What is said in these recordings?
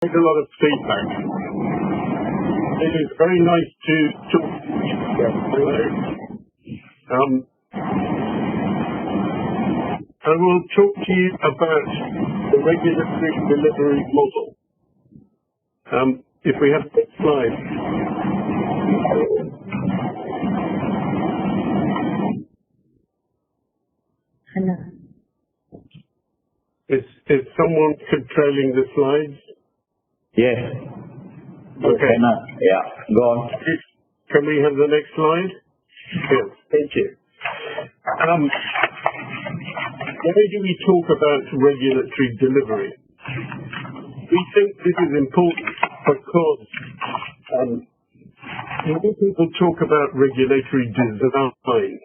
There's a lot of feedback. It is very nice to talk to you. I will talk to you about the regulatory delivery model. If we have the slide. Hello. Is someone controlling the slides? Yes. Okay. Yeah, go on. Can we have the next slide? Yes, thank you. Why do we talk about regulatory delivery? We think this is important because many people talk about regulatory design,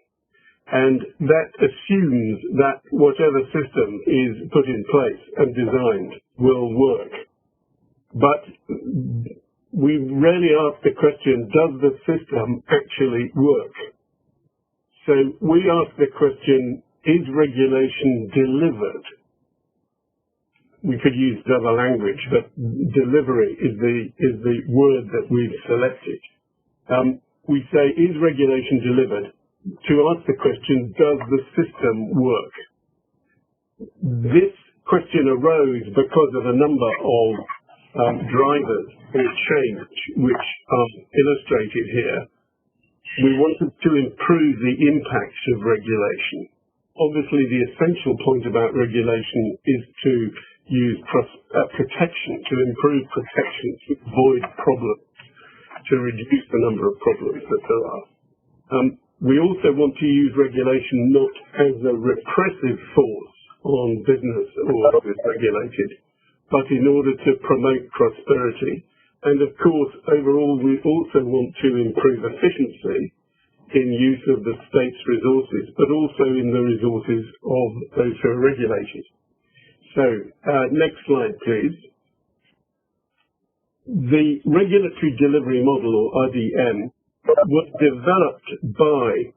and that assumes that whatever system is put in place and designed will work. But we rarely ask the question, does the system actually work? So we ask the question, is regulation delivered? We could use other language, but delivery is the word that we've selected. We say, is regulation delivered? To ask the question, does the system work? This question arose because of a number of drivers for change, which are illustrated here. We wanted to improve the impact of regulation. Obviously, the essential point about regulation is to use protection, to improve protection, to avoid problems, to reduce the number of problems that there are. We also want to use regulation not as a repressive force on business or what is regulated, but in order to promote prosperity. And of course, overall, we also want to improve efficiency in use of the state's resources, but also in the resources of those who are regulated. So, next slide, please. The regulatory delivery model, or RDM, was developed by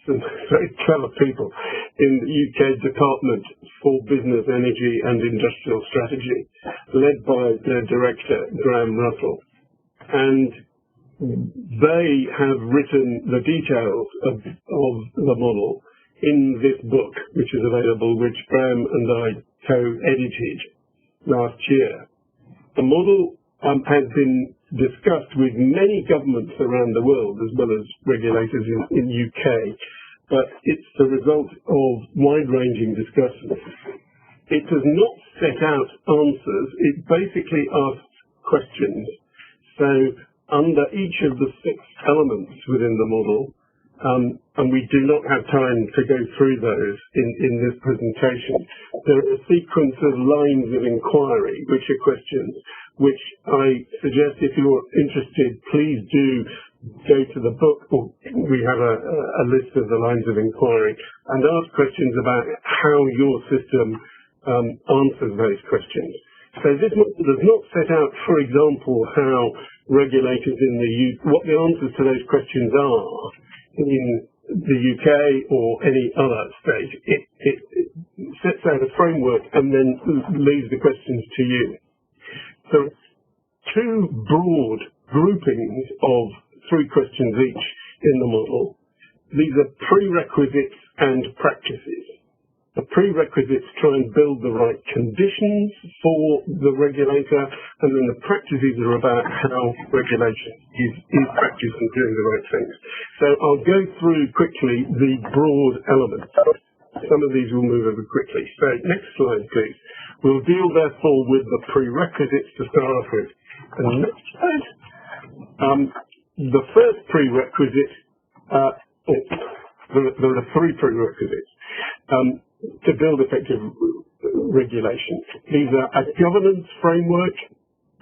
some very clever people in the UK Department for Business, Energy and Industrial Strategy, led by their director, Graham Russell. And they have written the details of the model in this book, which is available, which Graham and I co-edited last year. The model has been discussed with many governments around the world, as well as regulators in UK, but it's the result of wide-ranging discussions. It does not set out answers, it basically asks questions. So under each of the 6 elements within the model, and we do not have time to go through those in this presentation, there are a sequence of lines of inquiry, which are questions, which I suggest if you're interested, please do go to the book, or we have a list of the lines of inquiry, and ask questions about how your system answers those questions. So this model does not set out, for example, how regulators in the what the answers to those questions are in the UK or any other state. It sets out a framework and then leaves the questions to you. So 2 broad groupings of 3 questions each in the model. These are prerequisites and practices. The prerequisites try and build the right conditions for the regulator, and then the practices are about how regulation is practiced and doing the right things. So I'll go through quickly the broad elements. Some of these will move over quickly. So next slide, please. We'll deal, therefore, with the prerequisites to start off with. And next slide. The first prerequisite, there are 3 prerequisites to build effective regulation. These are a governance framework,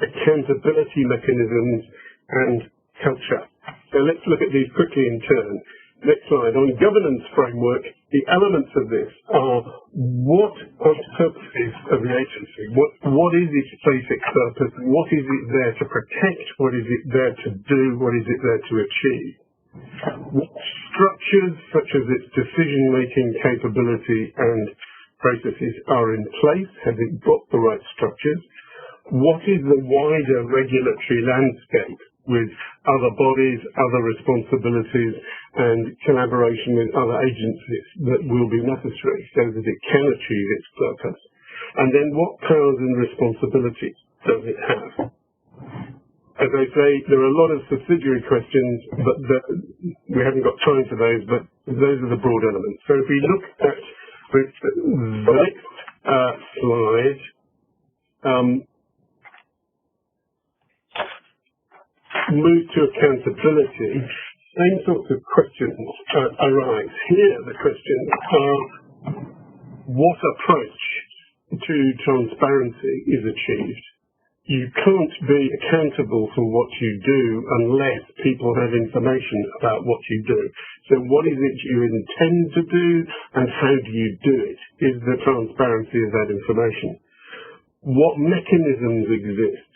accountability mechanisms, and culture. So let's look at these quickly in turn. Next slide. On governance framework, the elements of this are what are the purposes of the agency? What is its basic purpose? What is it there to protect? What is it there to do? What is it there to achieve? What structures, such as its decision-making capability and processes, are in place? Has it got the right structures? what is the wider regulatory landscape with other bodies, other responsibilities, and collaboration with other agencies that will be necessary so that it can achieve its purpose? And then what powers and responsibilities does it have? As I say, there are a lot of subsidiary questions, but we haven't got time for those, but those are the broad elements. So if we look at the next slide, move to accountability, same sorts of questions arise. Here the questions are, what approach to transparency is achieved? You can't be accountable for what you do unless people have information about what you do. So what is it you intend to do and how do you do it is the transparency of that information. What mechanisms exist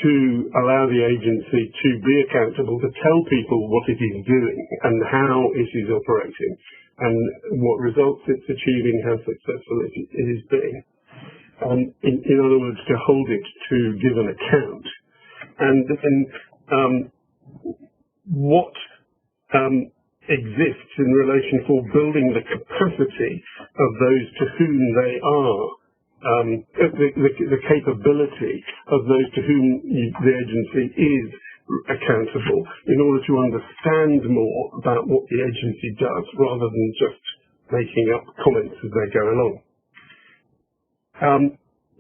to allow the agency to be accountable, to tell people what it is doing and how it is operating and what results it's achieving, how successful it is being. In other words, to hold it to give an account. And then what exists in relation for building the capacity of those to whom they are, the capability of those to whom the agency is accountable in order to understand more about what the agency does rather than just making up comments as they go along.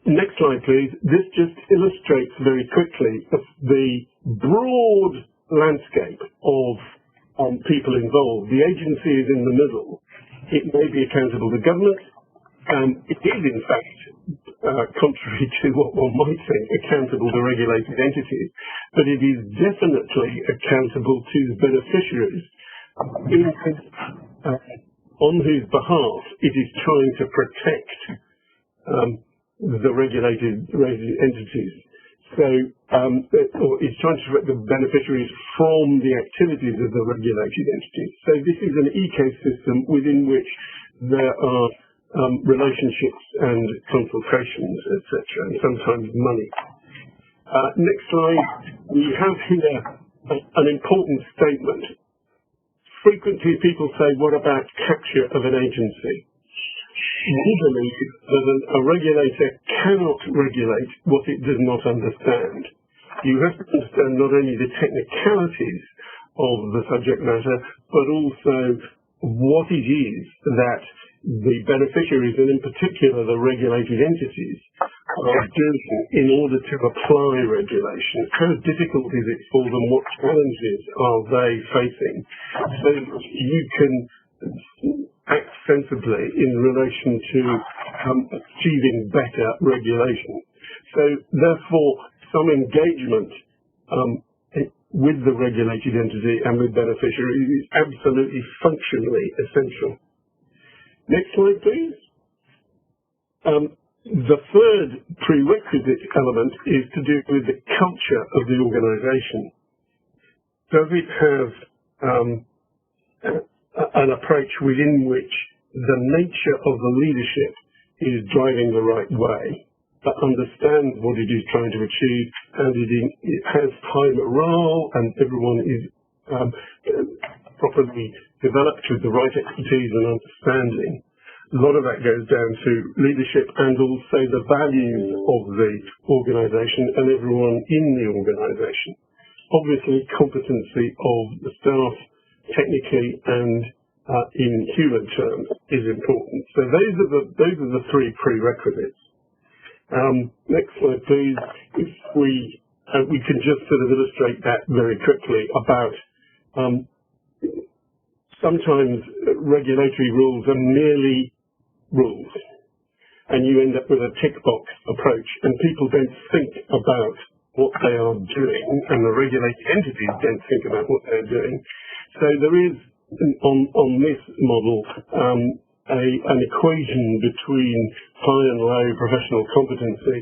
Next slide, please. This just illustrates very quickly the broad landscape of people involved. The agency is in the middle. It may be accountable to government. It is, in fact, contrary to what one might think, accountable to regulated entities, but it is definitely accountable to the beneficiaries on whose behalf it is trying to protect the regulated entities. So, or it's trying to protect the beneficiaries from the activities of the regulated entities. So this is an ecosystem within which there are relationships and consultations, etc., and sometimes money. Next slide, we have here an important statement. Frequently people say, what about capture of an agency? We believe that a regulator cannot regulate what it does not understand. You have to understand not only the technicalities of the subject matter, but also what it is that the beneficiaries, and in particular the regulated entities, are doing in order to apply regulation. How difficult is it for them? What challenges are they facing? So you can act sensibly in relation to achieving better regulation. So therefore, some engagement with the regulated entity and with beneficiaries is absolutely functionally essential. Next slide, please. The third prerequisite element is to do with the culture of the organisation. Does it have an approach within which the nature of the leadership is driving the right way, that understands what it is trying to achieve, and it has high morale, and everyone is properly developed with the right expertise and understanding? A lot of that goes down to leadership and also the values of the organisation and everyone in the organisation. Obviously, competency of the staff, technically and in human terms, is important. So those are the three prerequisites. Next slide, please. If we can just sort of illustrate that very quickly about sometimes regulatory rules are merely rules, and you end up with a tick box approach, and people don't think about what they are doing, and the regulated entities don't think about what they're doing. So there is, on this model, an equation between high and low professional competency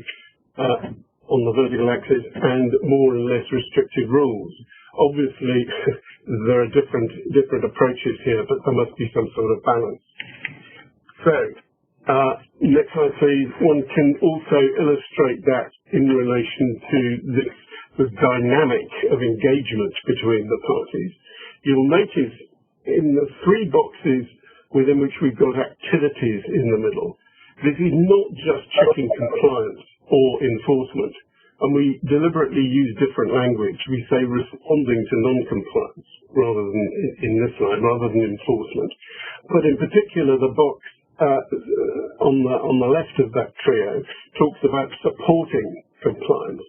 on the vertical axis and more and less restrictive rules. Obviously, there are different approaches here, but there must be some sort of balance. So, Next slide, please. One can also illustrate that in relation to the dynamic of engagement between the parties. You'll notice in the three boxes within which we've got activities in the middle, this is not just checking compliance or enforcement. And we deliberately use different language. We say responding to non-compliance rather than in this slide, rather than enforcement. But in particular, the box on the left of that trio talks about supporting compliance.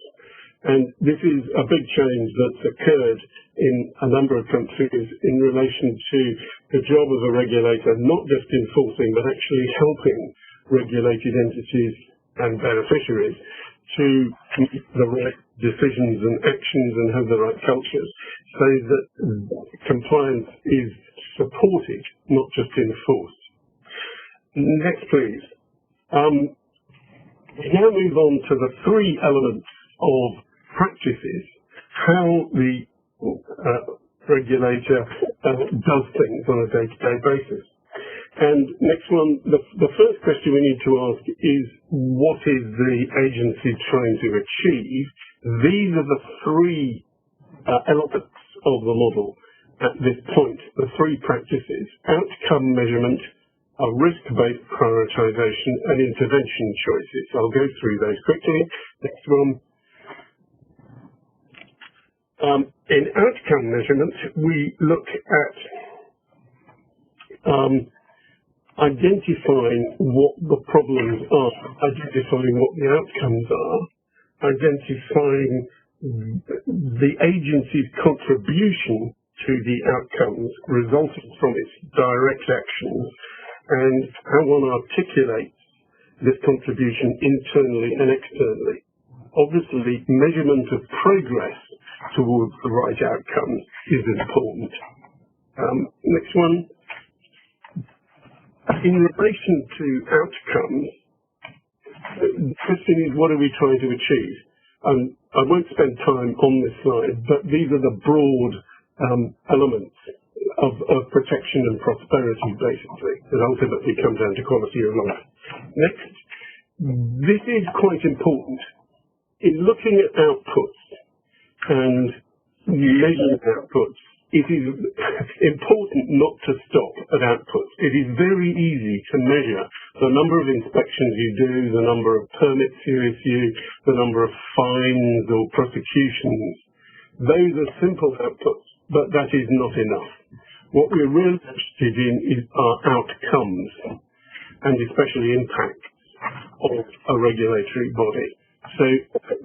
And this is a big change that's occurred in a number of countries in relation to the job of a regulator, not just enforcing, but actually helping regulated entities and beneficiaries to make the right decisions and actions and have the right cultures, so that compliance is supported, not just enforced. Next, please. We now move on to the three elements of practices, how the regulator does things on a day-to-day basis. And next one, the first question we need to ask is, what is the agency trying to achieve? These are the three elements of the model at this point, the three practices: outcome measurement, a risk-based prioritization, and intervention choices. I'll go through those quickly. Next one. In outcome measurement, we look at identifying what the problems are, identifying what the outcomes are, identifying the agency's contribution to the outcomes resulting from its direct actions, and how one articulates this contribution internally and externally. Obviously, measurement of progress towards the right outcomes is important. Next one. In relation to outcomes, the question is, what are we trying to achieve? I won't spend time on this slide, but these are the broad elements of protection and prosperity, basically, that ultimately come down to quality of life. Next, this is quite important. In looking at outputs and measuring outputs, it is important not to stop at outputs. It is very easy to measure the number of inspections you do, the number of permits you issue, the number of fines or prosecutions. Those are simple outputs, but that is not enough. What we're really interested in are outcomes, and especially impacts of a regulatory body. So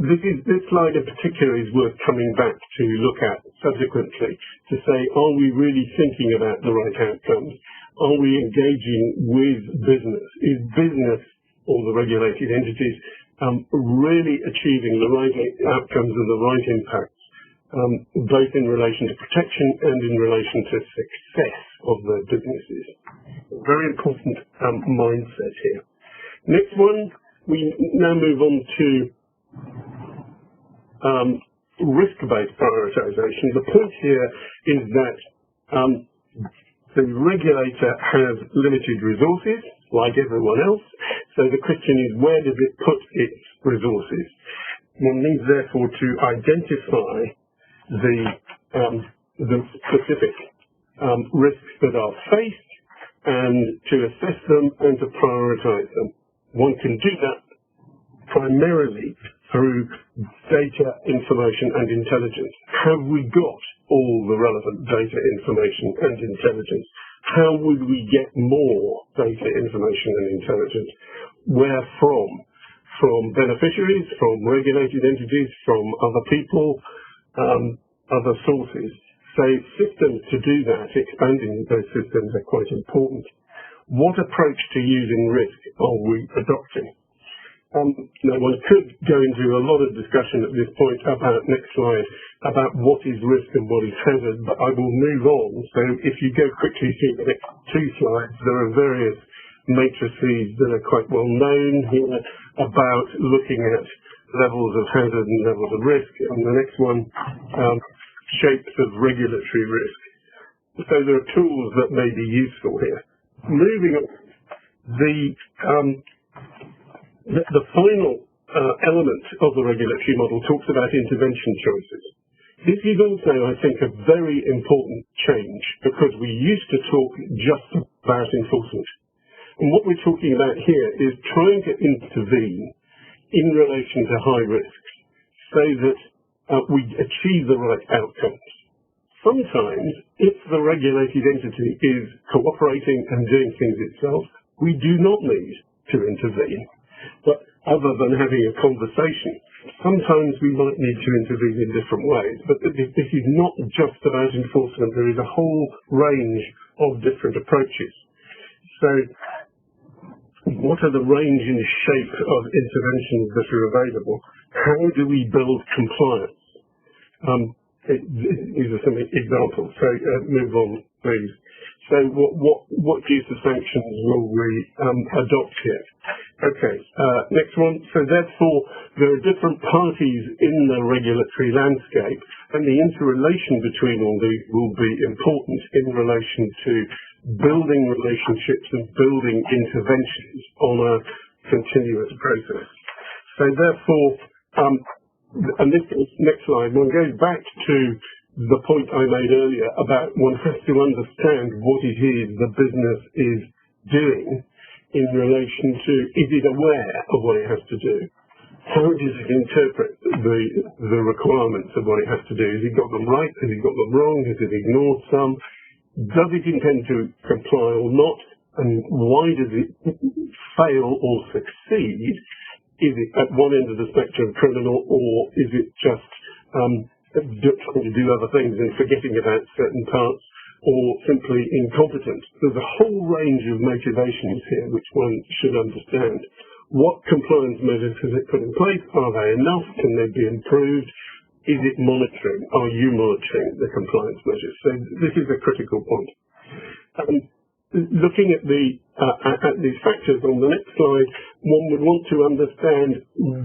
this slide in particular is worth coming back to look at subsequently to say, are we really thinking about the right outcomes? Are we engaging with business? Is business or the regulated entities really achieving the right outcomes and the right impacts, both in relation to protection and in relation to success of their businesses? Very important mindset here. Next one. We now move on to risk-based prioritization. The point here is that the regulator has limited resources, like everyone else. So the question is, where does it put its resources? One needs, therefore, to identify the specific risks that are faced and to assess them and to prioritize them. One can do that primarily through data, information, and intelligence. Have we got all the relevant data, information, and intelligence? How would we get more data, information, and intelligence? Where from? From beneficiaries, from regulated entities, from other people, other sources. So systems to do that, expanding those systems, are quite important. What approach to using risk are we adopting? Now, one could go into a lot of discussion at this point about, next slide, about what is risk and what is hazard, but I will move on. So if you go quickly through the next two slides, there are various matrices that are quite well known here about looking at levels of hazard and levels of risk. And the next one, shapes of regulatory risk. So there are tools that may be useful here. Moving on, the final element of the regulatory model talks about intervention choices. This is also, I think, a very important change because we used to talk just about enforcement. And what we're talking about here is trying to intervene in relation to high risks so that we achieve the right outcomes. Sometimes, if the regulated entity is cooperating and doing things itself, we do not need to intervene. But other than having a conversation, sometimes we might need to intervene in different ways. But this is not just about enforcement. There is a whole range of different approaches. So what are the range and shape of interventions that are available? How do we build compliance? These are some examples. So move on, please. So what use of sanctions will we adopt here? Okay, next one. So therefore, there are different parties in the regulatory landscape, and the interrelation between all these will be important in relation to building relationships and building interventions on a continuous process. So therefore, and this next slide, one goes back to the point I made earlier about one has to understand what it is the business is doing in relation to, is it aware of what it has to do? How does it interpret the requirements of what it has to do? Has it got them right? Has it got them wrong? Has it ignored some? Does it intend to comply or not? And why does it fail or succeed? Is it at one end of the spectrum criminal, or is it just trying to do other things and forgetting about certain parts, or simply incompetent? There's a whole range of motivations here which one should understand. What compliance measures has it put in place? Are they enough? Can they be improved? Is it monitoring? Are you monitoring the compliance measures? So this is a critical point. Looking at these factors on the next slide, one would want to understand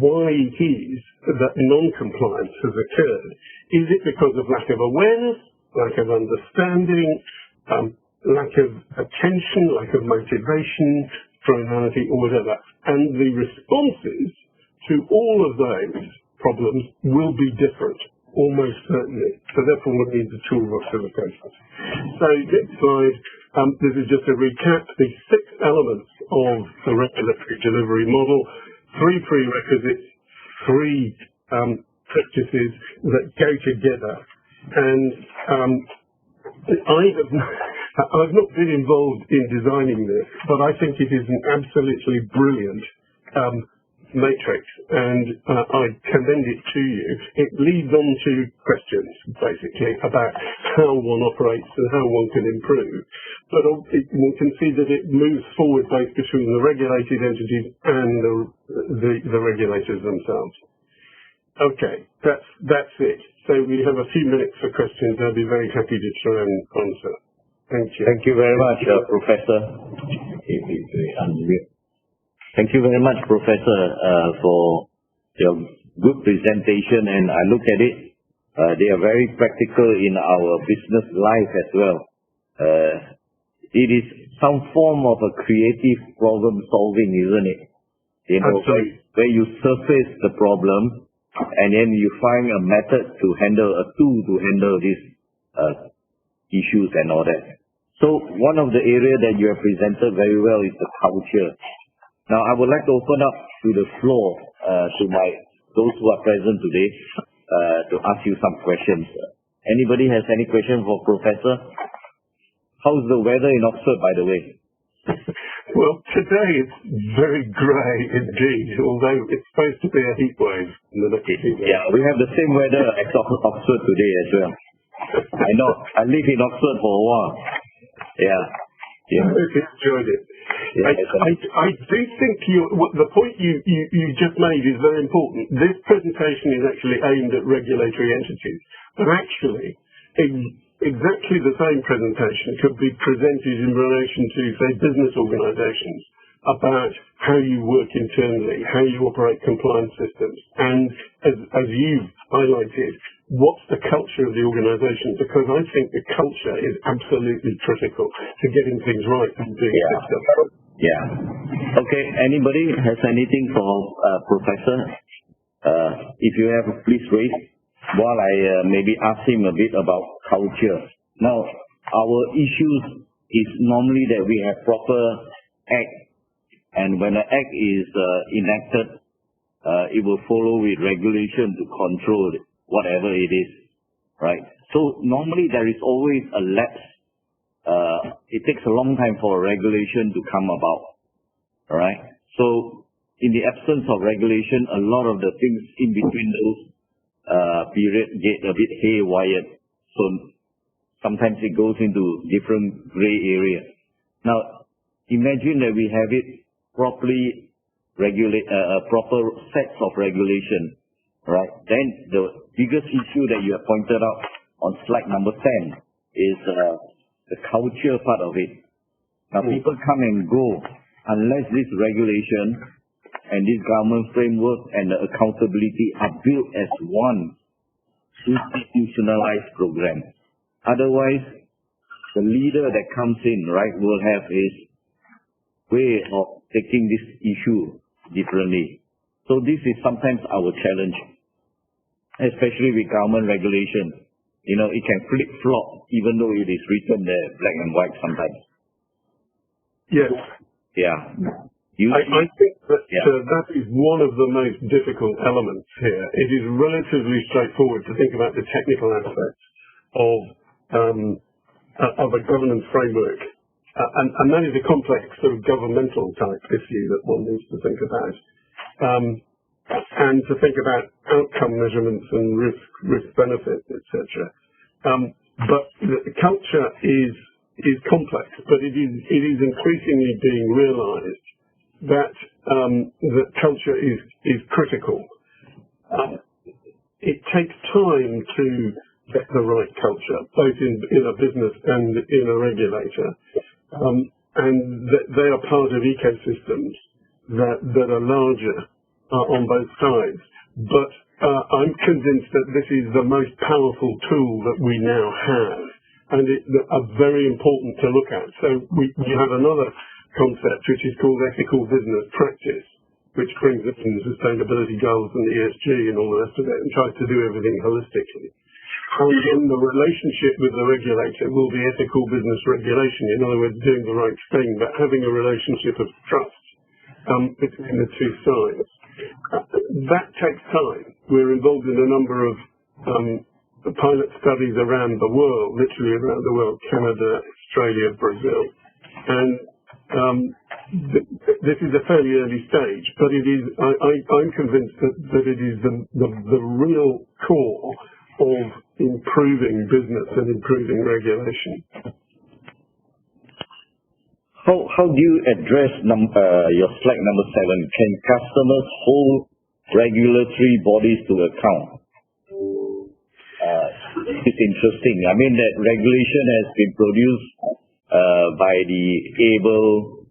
why it is that non-compliance has occurred. Is it because of lack of awareness, lack of understanding, lack of attention, lack of motivation, criminality, or whatever? And the responses to all of those problems will be different, almost certainly. So therefore, we need the toolbox of the process. So next slide. This is just a recap. The 6 elements of the regulatory delivery model, 3 prerequisites, 3 practices that go together. And I've not been involved in designing this, but I think it is an absolutely brilliant matrix, and I commend it to you. It leads on to questions, basically, about how one operates and how one can improve. But one can see that it moves forward both between the regulated entities and the regulators themselves. Okay, that's it. So we have a few minutes for questions. I'll be very happy to try and answer. Thank you. Thank you very much, Professor. Thank you very much, Professor, for your good presentation, and I look at it. They are very practical in our business life as well. It is some form of a creative problem solving, isn't it? You know, where you surface the problem and then you find a method to handle, a tool to handle these issues and all that. So one of the areas that you have presented very well is the culture. Now, I would like to open up to the floor to those who are present today to ask you some questions. Anybody has any question for Professor? How's the weather in Oxford, by the way? Well, today it's very grey indeed, although it's supposed to be a heat wave in the next few days. Yeah, we have the same weather as Oxford today as well. I know. I live in Oxford for a while. Yeah. I hope you enjoyed it. Yeah, I do think the point you just made is very important. This presentation is actually aimed at regulatory entities, but actually exactly the same presentation could be presented in relation to, say, business organizations, about how you work internally, how you operate compliance systems, and as you've highlighted, what's the culture of the organization? Because I think the culture is absolutely critical to getting things right and being successful. Yeah. Okay. Anybody has anything for Professor? If you have, please raise. While I maybe ask him a bit about culture. Now, our issues is normally that we have proper act, and when an act is enacted, it will follow with regulation to control whatever it is, right? So normally there is always a lapse. It takes a long time for a regulation to come about, all right? So in the absence of regulation, a lot of the things in between those period get a bit haywire. So sometimes it goes into different gray area. Now, imagine that we have it properly regulate, proper sets of regulation, right? Then the biggest issue that you have pointed out on slide number 10 is the culture part of it. Now, people come and go unless this regulation and this government framework and the accountability are built as one institutionalized program. Otherwise, the leader that comes in, right, will have his way of taking this issue differently. So this is sometimes our challenge, especially with government regulation. You know, it can flip-flop even though it is written there black and white sometimes. Yes. Yeah. I think that that is one of the most difficult elements here. It is relatively straightforward to think about the technical aspects of a governance framework. And that is a complex sort of governmental type issue that one needs to think about. And to think about outcome measurements and risk benefits, etc. But the culture is complex, but it is increasingly being realized that that culture is critical. It takes time to get the right culture, both in a business and in a regulator. And they are part of ecosystems that are larger on both sides. But I'm convinced that this is the most powerful tool that we now have, and are very important to look at. So we have another concept which is called ethical business practice, which brings in sustainability goals and ESG and all the rest of it, and tries to do everything holistically. And then the relationship with the regulator will be ethical business regulation, in other words, doing the right thing, but having a relationship of trust between the two sides. That takes time. We're involved in a number of pilot studies around the world, literally around the world, Canada, Australia, Brazil. And this is a fairly early stage, but it is. I'm convinced that it is the real core of improving business and improving regulation. How do you address your slide number 7? Can customers hold regulatory bodies to account? It's interesting. I mean that regulation has been produced by the able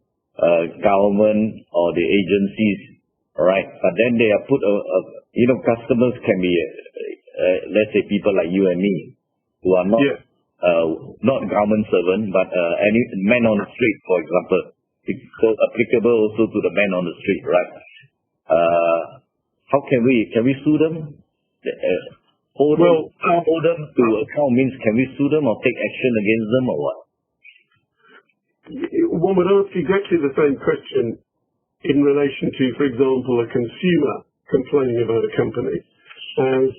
government or the agencies, right? But then they are put customers can be let's say people like you and me who are not not government servant, but any man on the street, for example. It's so applicable also to the man on the street, right? How can we sue them? Hold them to account means can we sue them or take action against them or what? One would ask exactly the same question in relation to, for example, a consumer complaining about a company as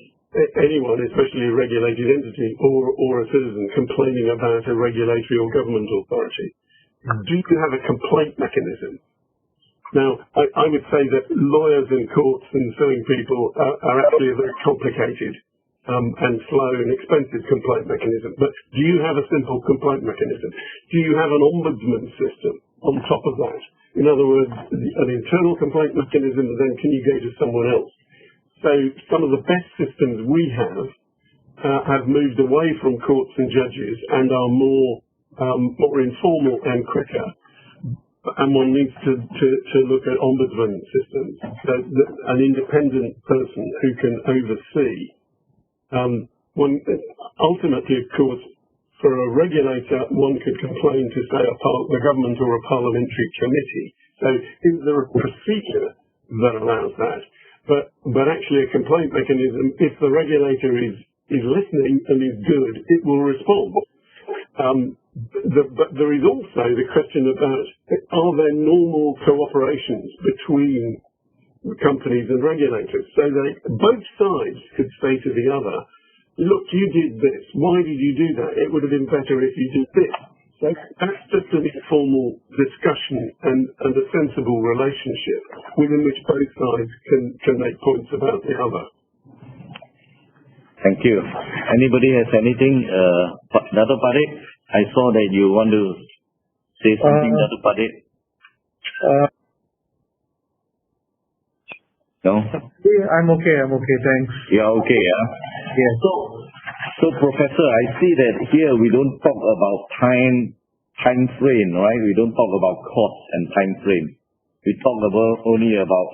anyone, especially a regulated entity or a citizen complaining about a regulatory or government authority. Do you have a complaint mechanism? Now, I would say that lawyers and courts and suing people are actually a very complicated and slow and expensive complaint mechanism. But do you have a simple complaint mechanism? Do you have an ombudsman system on top of that? In other words, an internal complaint mechanism, and then can you go to someone else? So some of the best systems we have moved away from courts and judges and are more informal and quicker. And one needs to look at ombudsman systems, so an independent person who can oversee. Ultimately, of course, for a regulator, one could complain to, say, the government or a parliamentary committee. So is there a procedure that allows that? But actually a complaint mechanism, if the regulator is listening and is good, it will respond. But there is also the question about, are there normal cooperations between companies and regulators? So that both sides could say to the other, look, you did this. Why did you do that? It would have been better if you did this. So that's just an informal discussion and a sensible relationship within which both sides can make points about the other. Thank you. Anybody has anything? Dr. Parik, I saw that you want to say something, Dr. Parik. No? I'm okay, thanks. You're okay, yeah? Yeah. So Professor, I see that here we don't talk about time frame, right? We don't talk about cost and time frame. We talk only about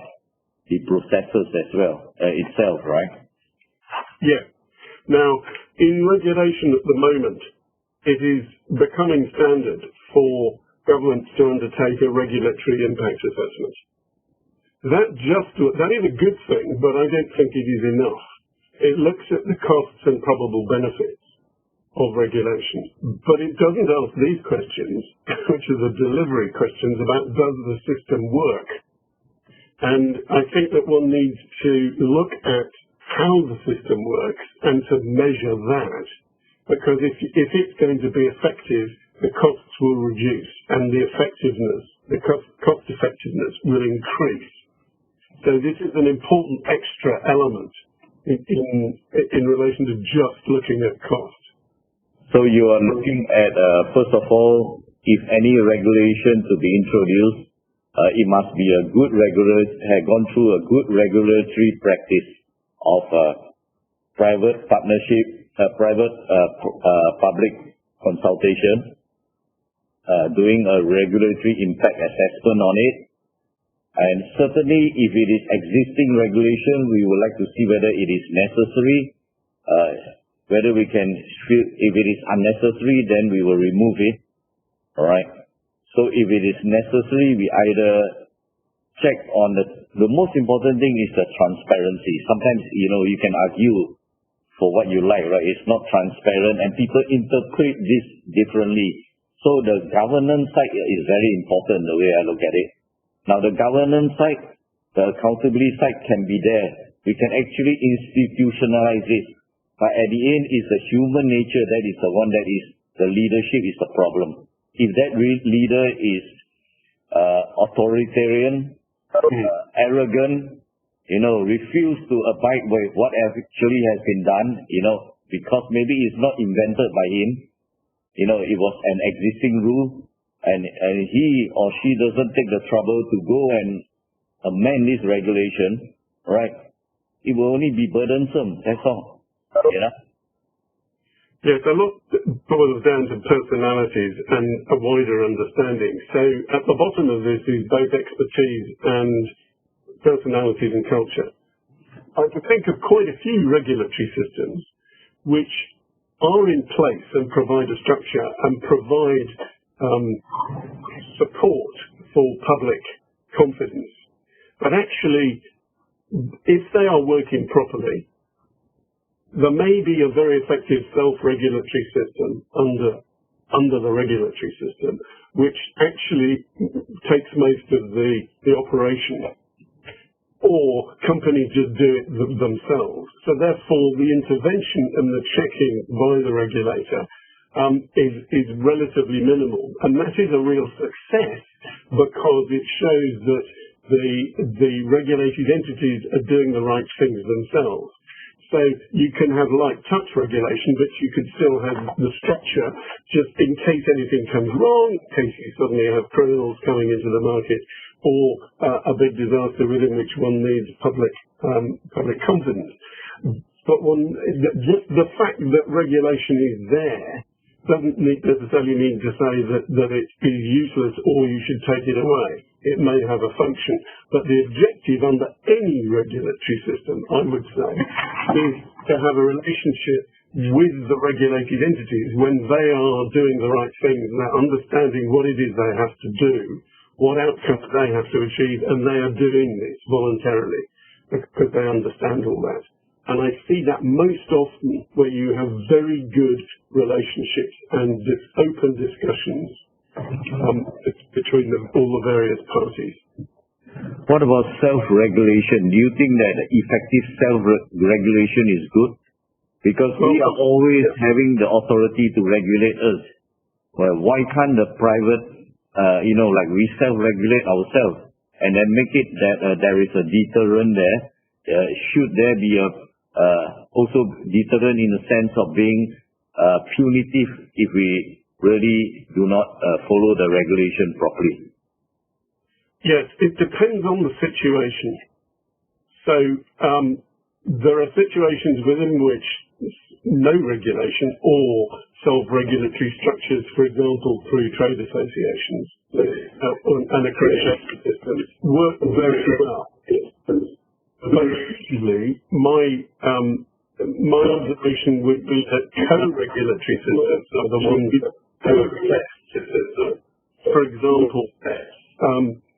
the processes as well, itself, right? Yeah. Now, in regulation at the moment, it is becoming standard for governments to undertake a regulatory impact assessment. That is a good thing, but I don't think it is enough. It looks at the costs and probable benefits of regulation, but it doesn't ask these questions, which are the delivery questions about does the system work. And I think that one needs to look at how the system works and to measure that, because if it's going to be effective, the costs will reduce and the effectiveness, the cost effectiveness will increase. So this is an important extra element in relation to just looking at cost. So you are looking at, first of all, if any regulation to be introduced, it must be a good have gone through a good regulatory practice of private partnership, public consultation, doing a regulatory impact assessment on it. And certainly, if it is existing regulation, we would like to see whether it is necessary, whether we can, if it is unnecessary, then we will remove it. All right. So if it is necessary, we either check on the most important thing is the transparency. Sometimes, you can argue for what you like, right? It's not transparent and people interpret this differently. So the governance side is very important, the way I look at it. Now the governance side, the accountability side can be there. We can actually institutionalize it. But at the end, it's the human nature that is the one that is, the leadership is the problem. If that leader is authoritarian, arrogant, refuse to abide by what actually has been done, because maybe it's not invented by him, it was an existing rule, and he or she doesn't take the trouble to go and amend this regulation, right? It will only be burdensome, that's all. Yes, a lot boils down to personalities and a wider understanding. So at the bottom of this is both expertise and personalities and culture. I can think of quite a few regulatory systems which are in place and provide a structure and provide support for public confidence. But actually, if they are working properly, there may be a very effective self-regulatory system under the regulatory system, which actually takes most of the operation, or companies just do it themselves. So therefore, the intervention and the checking by the regulator is relatively minimal, and that is a real success because it shows that the regulated entities are doing the right things themselves. So you can have light touch regulation, but you could still have the structure just in case anything comes wrong, in case you suddenly have criminals coming into the market, or a big disaster within which one needs public confidence. But just the fact that regulation is there doesn't necessarily mean to say that it is useless or you should take it away. It may have a function, but the objective under any regulatory system, I would say, is to have a relationship with the regulated entities when they are doing the right things and they're understanding what it is they have to do, what outcomes they have to achieve, and they are doing this voluntarily because they understand all that. And I see that most often where you have very good relationships and open discussions between all the various parties. What about self-regulation? Do you think that effective self-regulation is good? Because we are always having the authority to regulate us. Well, why can't the private, like we self-regulate ourselves and then make it that there is a deterrent there? Should there be also deterrent in the sense of being punitive if we really do not follow the regulation properly? Yes, it depends on the situation. So there are situations within which no regulation or self-regulatory structures, for example, through trade associations and accreditation systems, work very well. But usually, my observation would be that co-regulatory systems are the ones that are best. For example,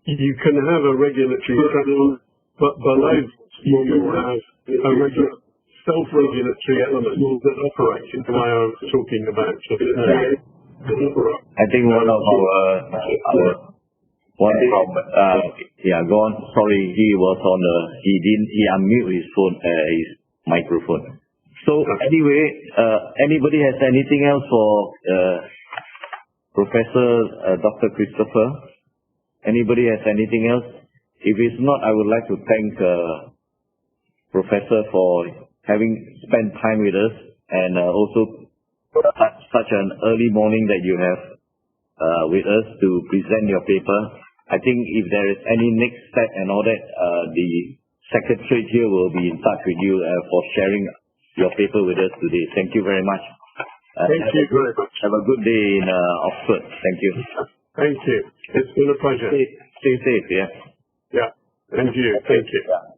you can have a regulatory structure, but below you have a self-regulatory element that operates in the way I was talking about just now. I think one of our go on. Sorry, he was on he unmuted his phone, his microphone. So anyway, anybody has anything else for Professor Dr. Christopher? Anybody has anything else? If it's not, I would like to thank Professor for having spent time with us and also such an early morning that you have with us to present your paper. I think if there is any next step and all that, the Secretariat here will be in touch with you for sharing your paper with us today. Thank you very much. Thank you very much. Have a good day in Oxford. Thank you. Thank you. It's been a pleasure. Stay safe, yeah. Yeah, and you. Thank you. Yeah.